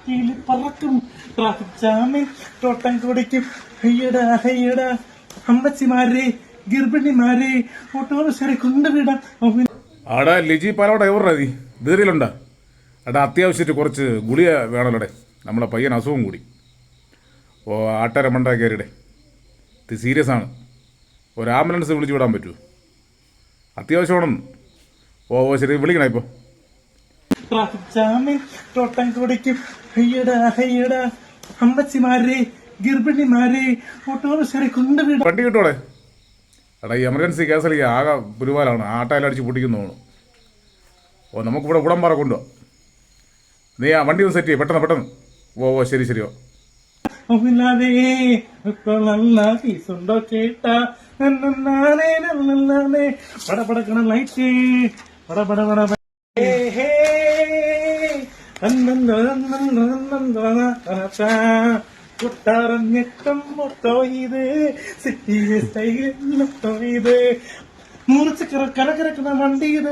കീഴിൽ പറക്കും ട്രാഫിക് ജാമിൽ തോട്ടം കുടിക്കും. ഹയ്യടാ ഹയ്യടാ അമ്മച്ചിമാരെ ഗർഭിണിമാരെ ഓട്ടോറിക്ഷ കൊണ്ടുവിടാം. ആടാ ലിജി പാലോടെ എവറാ നീ ദീറിയിലുണ്ടാ? എടാ അത്യാവശ്യമായിട്ട് കുറച്ച് ഗുളിക വേണമല്ലോടെ, നമ്മളെ പയ്യൻ അസുഖം കൂടി. ഓ ആട്ടര മണ്ട കയറിയുടെ ഇത് സീരിയസ് ആണ്. ഒരു ആംബുലൻസ് വിളിച്ച് വിടാൻ പറ്റുമോ? അത്യാവശ്യമാണെന്ന്. ഓ ശരി വിളിക്കണേ ഇപ്പോൾ. ട്രാഫിക് ജാമിൽ തോട്ടം കുടിക്കും. ഹയ്യടാ ഹയ്യടാ അമ്മച്ചിമാരെ ഗർഭിണിമാരെ ഓട്ടോറിക്ഷ കൊണ്ടുവിടാം. വണ്ടി കിട്ടോടെ? എടാ ഈ എമർജൻസി കേസല്ലെങ്കിൽ ആകെ പുരുവാലാണ്, ആട്ടയിലടിച്ച് പൊട്ടിക്കുന്നു. ഓ നമുക്കിവിടെ ഉടമ്പാറ കൊണ്ടുപോവാം. നീ ആ വണ്ടി ഒന്ന് സെറ്റ് ചെയ്യും പെട്ടെന്ന് പെട്ടെന്ന്. ഓ ശരി ശരിയോ. ഫീസുണ്ടോ ചേട്ടാ? പടപടക്കണ ലൈറ്റ് പടപട കുട്ടറഞ്ഞിട്ടും മൊത്തോ ഇത് സിറ്റി സ്റ്റൈലും മൊത്തോ ഇത് മുറിച്ച് കരകരക്കണ വണ്ടി ഇത്.